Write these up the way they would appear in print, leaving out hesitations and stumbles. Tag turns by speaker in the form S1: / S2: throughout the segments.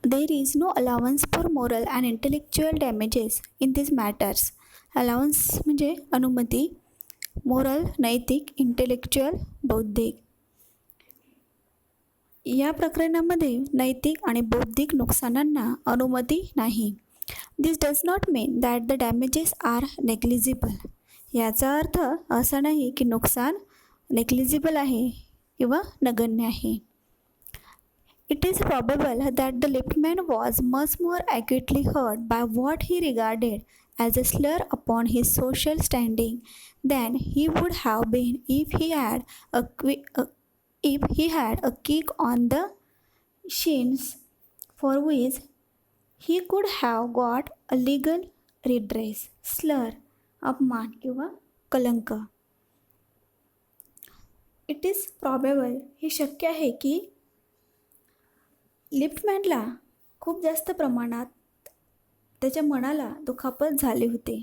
S1: There is no allowance for moral and intellectual damages in these matters. Allowance म्हणजे अनुमती, moral नैतिक, intellectual बौद्धिक. या प्रकरणामध्ये नैतिक आणि बौद्धिक नुकसानांना अनुमती नाही. This does not mean that the damages are negligible. याचा अर्थ असा नाही की नुकसान नेग्लिजिबल आहे किंवा नगण्य आहे. It is probable that the liftman was much more acutely hurt by what he regarded as a slur upon his social standing than he would have been if he had a kick on the shins for which he could have got a legal redress. Slur, अपमान किंवा कलंक. It is probable, हे शक्य आहे की लिफ्टमॅनला खूप जास्त प्रमाणात त्याच्या मनाला दुखापत झाली होती.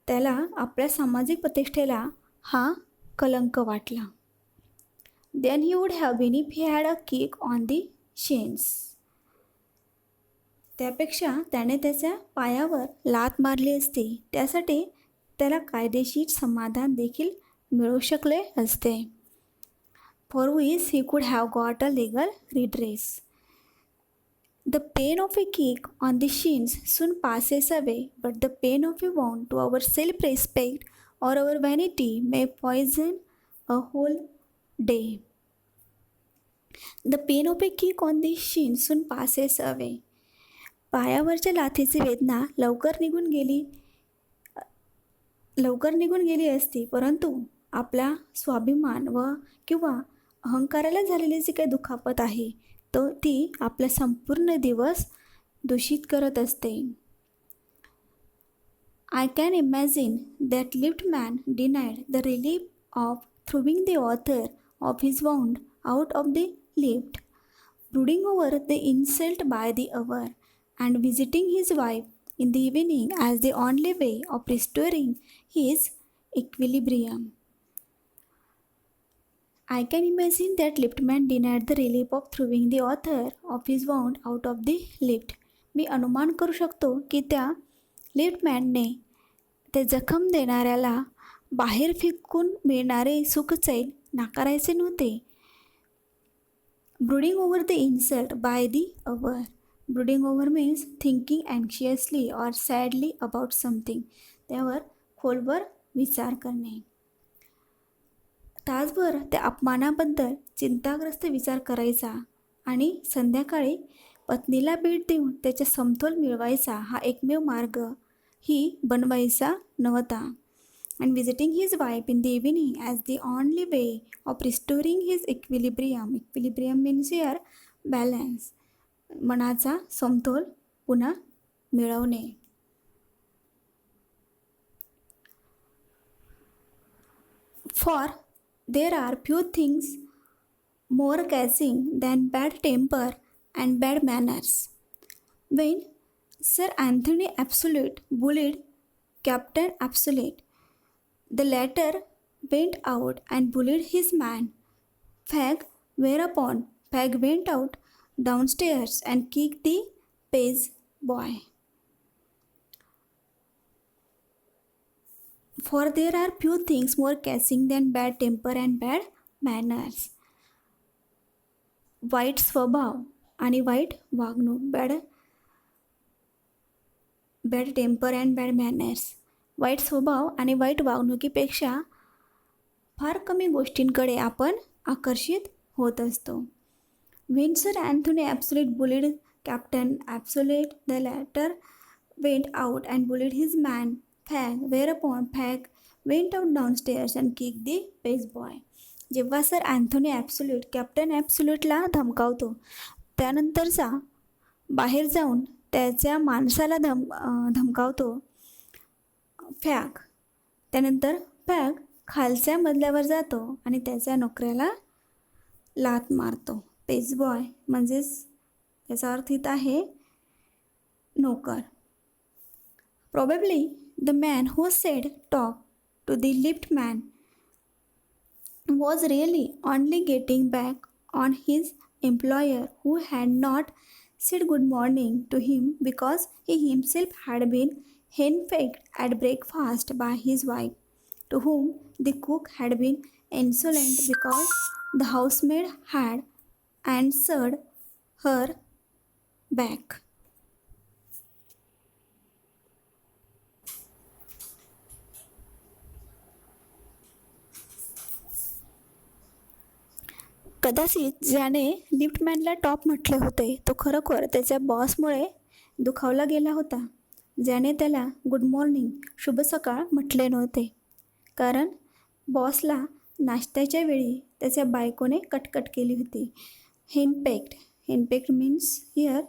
S1: त्याला आपल्या सामाजिक प्रतिष्ठेला हा कलंक वाटला. Then he would have been if he had a kick on the shins. त्यापेक्षा त्याने त्याच्या पायावर लात मारली असती. त्यासाठी त्याला कायदेशीर समाधान देखील मिळू शकले असते. For which he could have got a legal redress. The pain of a kick on the shins soon passes away, but the pain of a wound to our self-respect or our vanity may poison a whole day. The pain of a kick on the shins soon passes away. पायावरच्या लाथीची वेदना लवकर निघून गेली असती, परंतु आपला स्वाभिमान व किंवा अहंकाराला झालेली जी काही दुखापत आहे तो ती आपला संपूर्ण दिवस दूषित करत असते. I can imagine that liftman denied the relief of throwing the author of his wound out of the lift, brooding over the insult by the hour, and visiting his wife in the evening as the only way of restoring his equilibrium. I can imagine that liftman denied the relief of throwing the author of his wound out of the lift. मी अनुमान करू शकतो की त्या लिफ्टमॅनने ते जखम देणाऱ्याला बाहेर फेकून मिळणारे सुखचैन नाकारायचे नव्हते. Brooding over the insult by the hour. Brooding over means thinking anxiously or sadly about something. त्यावर खोलवर विचार करणे. तासभर त्या अपमानाबद्दल चिंताग्रस्त विचार करायचा आणि संध्याकाळी पत्नीला भेट देऊन त्याचा समतोल मिळवायचा हा एकमेव मार्ग ही बनवायचा नव्हता. And visiting his wife in the evening as the only way of restoring his equilibrium. Equilibrium means your balance, मनाचा समतोल पुन्हा मिळवणे. For there are few things more catching than bad temper and bad manners. When Sir Anthony Absolute bullied Captain Absolute, the latter went out and bullied his man Fag, whereupon Fag went out downstairs and kicked the page boy. For there are few things more catching than bad temper and bad manners. वाईट स्वभाव आणि वाईट वागणूक, bad temper and bad manners. वाईट स्वभाव आणि वाईट वागणुकीपेक्षा फार कमी गोष्टींकडे आपण आकर्षित होत असतो. When Sir Anthony Absolute bullied Captain Absolute, the latter went out and bullied his man Fag, whereupon Fag went out downstairs and kicked the page boy. जेव्हा सर अँथोनी ॲब्सोल्यूट कॅप्टन ॲब्सोल्यूटला धमकावतो, त्यानंतरचा बाहेर जाऊन त्याच्या माणसाला धमकावतो फॅग. त्यानंतर फॅग खालच्या मजल्यावर जातो आणि त्याच्या नोकऱ्याला लात मारतो. पेज बॉय म्हणजेच याचा अर्थ इथं आहे नोकर. Probably the man who said talk to the liftman was really only getting back on his employer, who had not said good morning to him because he himself had been henpecked at breakfast by his wife, to whom the cook had been insolent because the housemaid had answered her back. कदाचित ज्याने लिफ्टमॅनला top म्हटले होते तो खरोखर त्याच्या बॉसमुळे दुखावला गेला होता, ज्याने त्याला गुड मॉर्निंग शुभ सकाळ म्हटले नव्हते, कारण बॉसला नाश्त्याच्या वेळी त्याच्या बायकोने कटकट केली होती. हेनपेक्ड मीन्स हिअर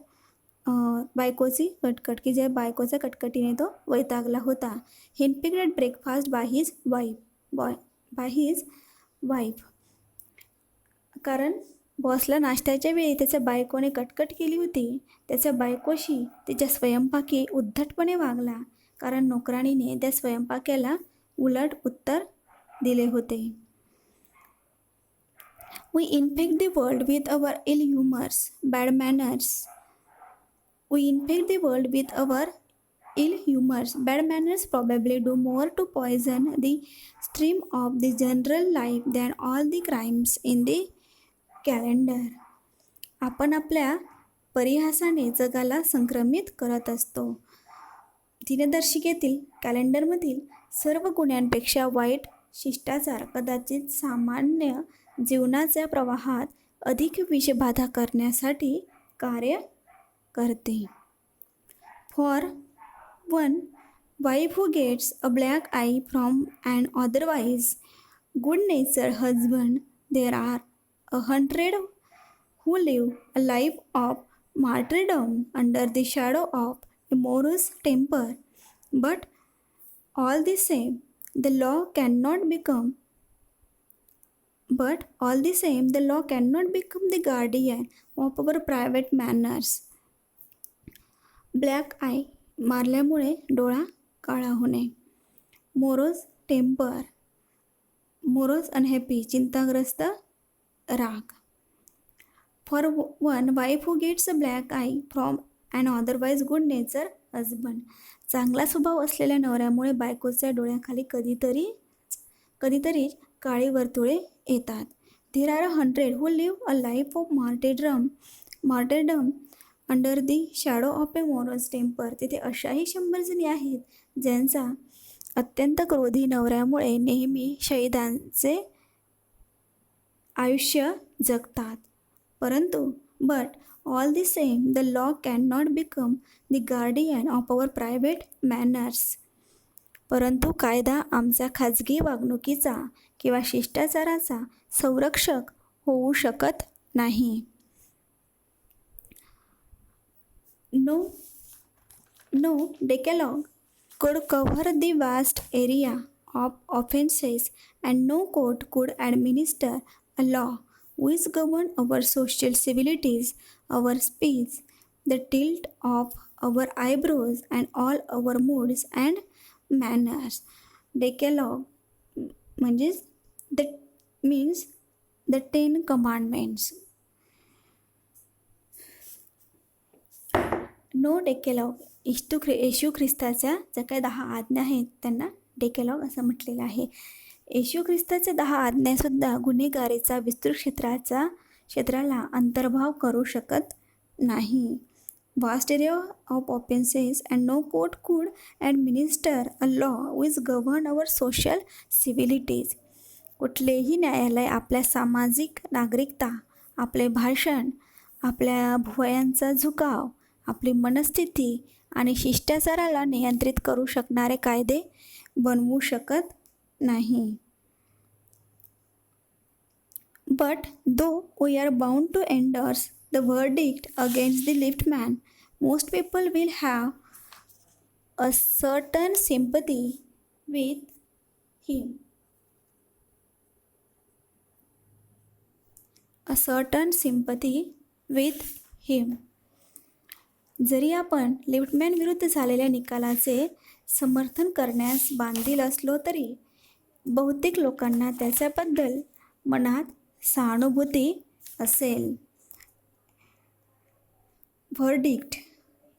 S1: बायकोची कटकट, की ज्या बायकोच्या कटकटीने तो वैतागला होता. Henpecked at breakfast by his wife, कारण बॉसला नाश्त्याच्या वेळी त्याच्या बायकोने कटकट केली होती. त्याच्या बायकोशी तिच्या स्वयंपाकी उद्धटपणे वागला, कारण नोकराणीने त्या स्वयंपाक्याला उलट उत्तर दिले होते. We infect the world with our ill humors, bad manners. We infect the world with our ill humors. Bad manners probably do more to poison the stream of the general life than all the crimes in the calendar. आपण आपल्या परिहासाने जगाला संक्रमित करत असतो. दिनदर्शिकेतील कॅलेंडरमधील सर्व गुन्ह्यांपेक्षा वाईट शिष्टाचार कदाचित सामान्य जीवनाच्या प्रवाहात अधिक विषबाधा करण्यासाठी कार्य करते. For one wife who gets a black eye from an otherwise good nature husband, there are 100 who live a life of martyrdom under the shadow of a morose temper. But all the same, the law cannot become the guardian of our private manners. Black eye मारल्यामुळे डोळा काळा होणे. Morose unhappy, चिंताग्रस्त, राग. For one wife who gets a black eye from an otherwise good nature husband, चांगला स्वभाव असलेल्या नवऱ्यामुळे बायकोच्या डोळ्याखाली कधीतरी काळी वर्तुळे येतात. There are 100 who live a life of martyrdom under the shadow of a morose temper. तिथे अशाही 100 जणी आहेत ज्यांचा अत्यंत क्रोधी नवऱ्यामुळे नेहमी शहीदांचे आयुष्य जगतात. परंतु but all the same the law can not become the guardian of our private manners. परंतु कायदा आमच्या खाजगी वागणुकीचा किंवा शिष्टाचाराचा संरक्षक होऊ शकत नाही. No decalogue could cover the vast area of offenses, and no court could administer a law which governed our social civilities, our speech, the tilt of our eyebrows, and all our moods and manners. Decalogue means the 10 commandments. No डेकॅलॉग, येशू ख्रिस्ताच्या ज्या काही 10 आज्ञा आहेत त्यांना डेकॅलॉग असं म्हटलेलं आहे. येशू ख्रिस्ताच्या 10 आज्ञासुद्धा गुन्हेगारीचा विस्तृत क्षेत्राला अंतर्भाव करू शकत नाही. Vast area of offences and no court could administer a law which govern our social civilities. कुठलेही न्यायालय आपल्या सामाजिक नागरिकता, आपले भाषण, आपल्या भुवयांचा झुकाव, आपली मनस्थिती आणि शिष्टाचाराला नियंत्रित करू शकणारे कायदे बनवू शकत नाही. But though we are bound to endorse the verdict against the liftman, most people will have a certain sympathy with him. जरी आपण लिफ्टमॅन विरुद्ध झालेल्या निकालाचे समर्थन करण्यास बांधील असलो तरी बहुतेक लोकांना त्याच्याबद्दल मनात सहानुभूती असेल. व्हर्डिक्ट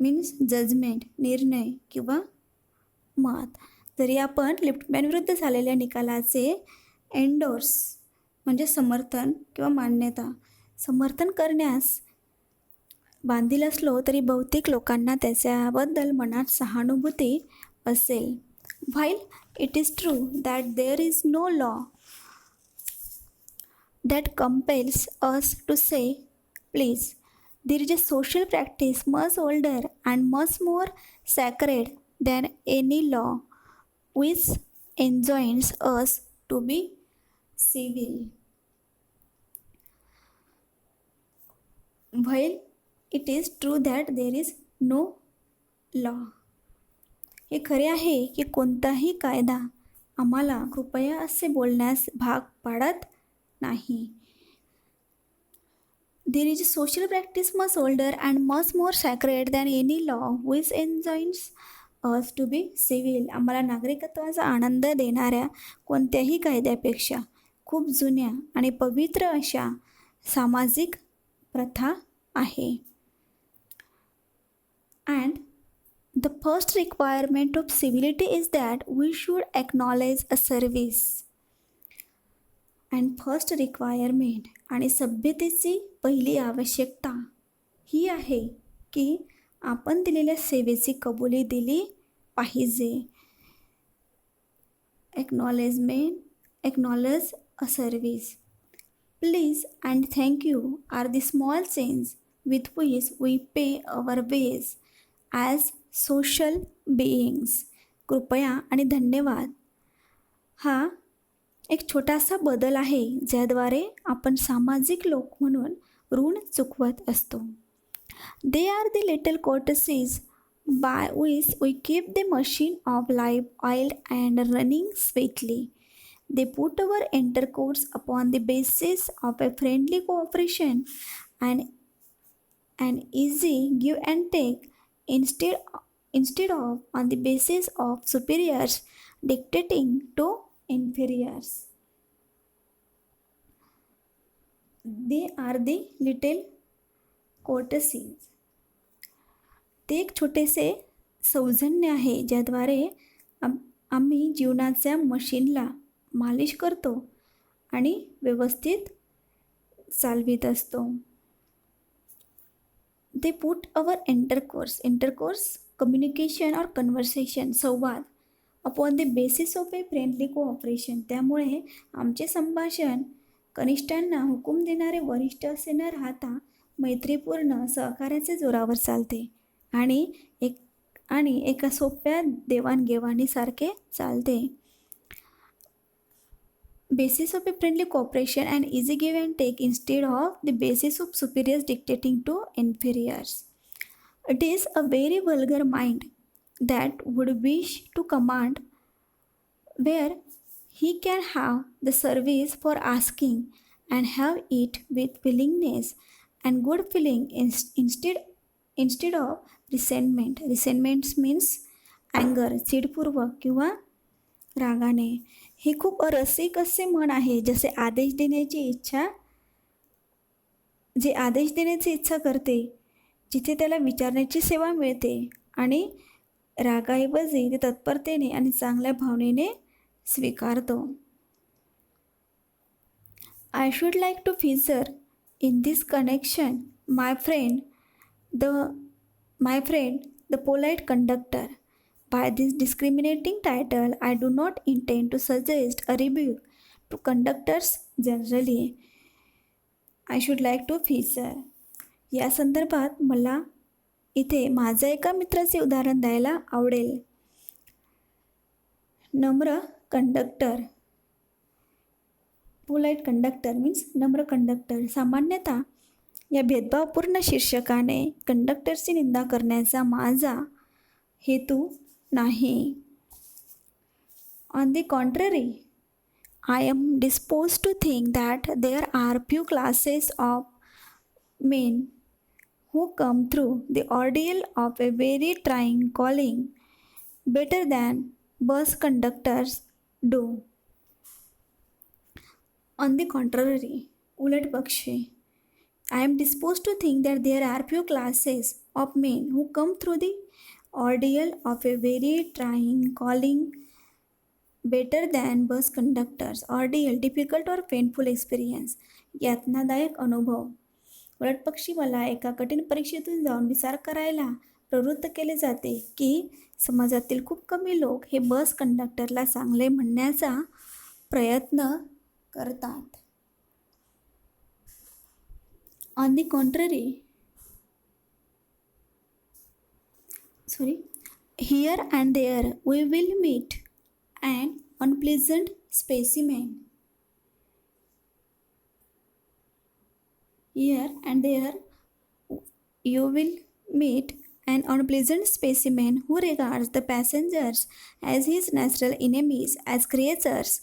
S1: मीन्स जजमेंट, निर्णय किंवा मत. जरी आपण लिफ्टमॅनविरुद्ध झालेल्या निकालाचे एंडोर्स म्हणजे समर्थन किंवा मान्यता समर्थन करण्यास बांधील असलो तरी बहुतेक लोकांना त्याच्याबद्दल मनात सहानुभूती असेल. While it is true that there is no law that compels us to say please, there is a social practice much older and much more sacred than any law which enjoins us to be civil. While it is true that there is no law, हे खरे आहे की कोणताही कायदा आम्हाला कृपया असे बोलण्यास भाग पाडत नाही. There is a social practice much older and much more sacred than any law which enjoins us to be civil. आम्हाला नागरिकत्वाचा आनंद देणाऱ्या कोणत्याही कायद्यापेक्षा खूप जुन्या आणि पवित्र अशा सामाजिक प्रथा आहे. And the first requirement of civility is that we should acknowledge a service. And first requirement आणि सभ्यतेची पहिली आवश्यकता ही आहे की आपण दिलेल्या सेवेची कबुली दिली पाहिजे. Acknowledge a service. Please and thank you are the small change with which we pay our way as social beings. कृपया आणि धन्यवाद हा एक छोटासा बदल आहे ज्याद्वारे आपण सामाजिक लोक म्हणून ऋण चुकवत असतो. They are the little courtesies by which we keep the machine of life oiled and running sweetly. They put our intercourse upon the basis of a friendly cooperation and an easy give and take instead of on the basis of superiors dictating to inferiors. They are the little courtesies. ते एक छोटेसे सौजन्य आहे ज्याद्वारे आम्ही जीवनाच्या मशीनला मालिश करतो आणि व्यवस्थित चालवित असतो. They put our intercourse communication or conversation संवाद upon the basis of a friendly cooperation. त्यामुळे आमचे संभाषण कनिष्ठांना हुकूम देणारे वरिष्ठ असे न राहता मैत्रीपूर्ण सहकार्याचे जोरावर चालते आणि एका सोप्या देवाणघेवाणीसारखे चालते. Basis of a friendly cooperation and easy give and take instead of the basis of superiors dictating to inferiors. It is a very vulgar mind that would wish to command where he can have the service for asking and have it with willingness and good feeling instead of resentment. Resentment means anger, चिडपूर्वक किंवा रागाने. हे खूप रसिक असे मन आहे जे आदेश देण्याची इच्छा करते जिथे त्याला विचारण्याची सेवा मिळते आणि रागाऐवजी ते तत्परतेने आणि चांगल्या भावनेने स्वीकारतो. I should like to feature in this connection my friend the polite conductor. By this discriminating title I do not intend to suggest a rebuke to conductors generally. I should like to feature या संदर्भात मला इथे माझ्या एका मित्राचे उदाहरण द्यायला आवडेल. नम्र कंडक्टर. पोलाइट कंडक्टर मीन्स नम्र कंडक्टर. सामान्यतः या भेदभावपूर्ण शीर्षकाने कंडक्टरची निंदा करण्याचा माझा हेतू नाही. On the contrary I am dispose to think that there are few classes of men who come through the ordeal of a very trying calling better than bus conductors do. On the contrary, उलट पक्षी I am disposed to think that there are few classes of men who come through the ordeal of a very trying calling better than bus conductors. Ordeal, difficult or painful experience. यातनादायक अनुभव. उलटपक्षी मला एका कठीण परीक्षेतून जाऊन विचार करायला प्रवृत्त केले जाते की समाजातील खूप कमी लोक हे बस कंडक्टरला चांगले म्हणण्याचा प्रयत्न करतात. On the contrary, here and there we will meet an unpleasant specimen. Here and there you will meet an unpleasant specimen who regards the passengers as his natural enemies, as creatures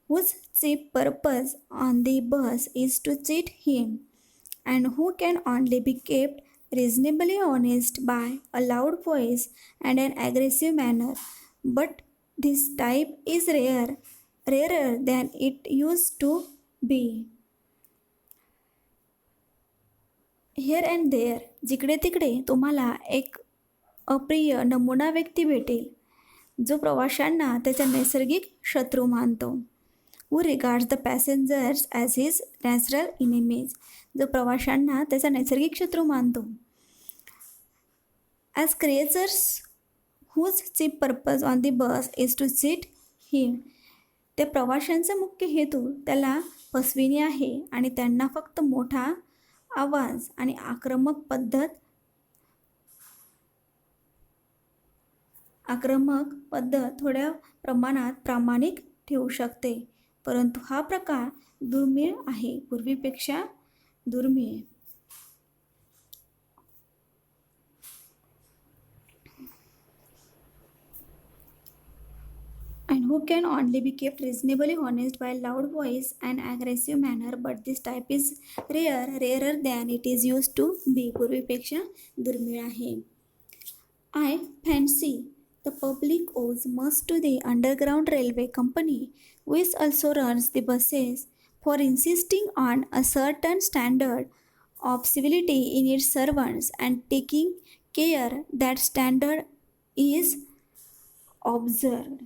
S1: whose chief purpose on the bus is to cheat him, and who can only be kept reasonably honest by a loud voice and an aggressive manner. But this type is rarer than it used to be. Here and there, जिकडे तिकडे तुम्हाला एक अप्रिय नमुना व्यक्ती भेटेल जो प्रवाशांना त्याच्या नैसर्गिक शत्रू मानतो. Who regards the passengers as his natural enemies, जो प्रवाशांना त्याचा नैसर्गिक शत्रू मानतो. As creatures whose chief purpose on the bus is to cheat him, त्या प्रवाशांचा मुख्य हेतू त्याला फसविणे आहे आणि त्यांना फक्त मोठा आवाज आणि आक्रमक पद्धत थोड्या प्रमाणात प्रामाणिक ठेवू शकते, परंतु हा प्रकार दुर्मिळ आहे, पूर्वीपेक्षा दुर्मिळ. And who can only be kept reasonably honest by loud voice and aggressive manner, but this type is rarer than it is used to be, पूर्वीपेक्षा दुर्मिळ आहे. I fancy the public owes much to the Underground Railway Company, which also runs the buses, for insisting on a certain standard of civility in its servants and taking care that standard is observed.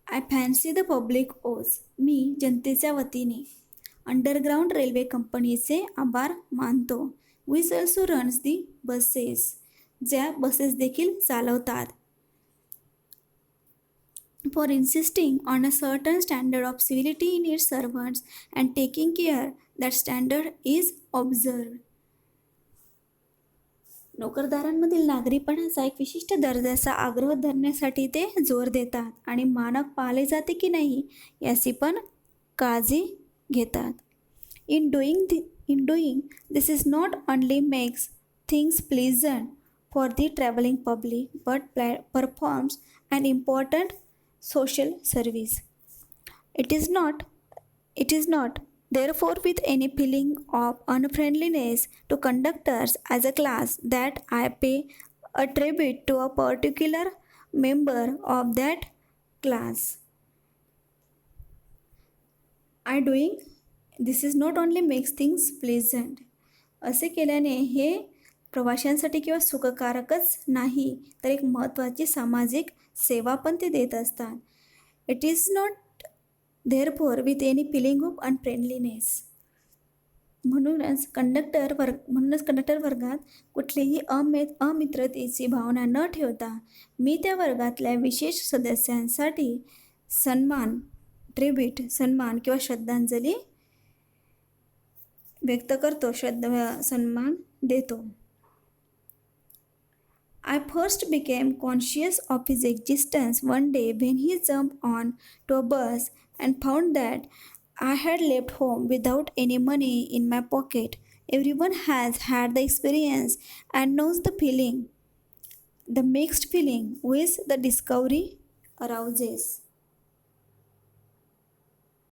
S1: I fancy the public owes, मी जनतेच्या वतीने underground railway कंपनीचे आभार मानतो. Which also runs the buses, ज्या buses देखील चालवतात. For insisting on a certain standard of civility in its servants and taking care that standard is observed. नोकरदारांमधील नागरीपणाचा एक विशिष्ट दर्जाचा आग्रह धरण्यासाठी ते जोर देतात आणि मानक पाळले जाते की नाही याची पण काळजी घेतात. In doing this is not only makes things pleasant for the traveling public but performs an important social service. It is not therefore with any feeling of unfriendliness to conductors as a class that I pay a tribute to a particular member of that class. Doing this is not only makes things pleasant. असे केल्याने हे प्रवाशांसाठी किंवा सुखकारकच नाही तर एक महत्त्वाची सामाजिक सेवा पण ते देत असतात. It is not therefore with any feeling of unfriendliness. म्हणूनच कंडक्टर वर्गात कुठलीही अमित्रतेची भावना न ठेवता मी त्या वर्गातल्या विशेष सदस्यांसाठी सन्मान किंवा श्रद्धांजली व्यक्त करतो, सन्मान देतो. I first became conscious of his existence one day when he jumped on to a bus and found that I had left home without any money in my pocket. Everyone has had the experience and knows the mixed feeling which the discovery arouses.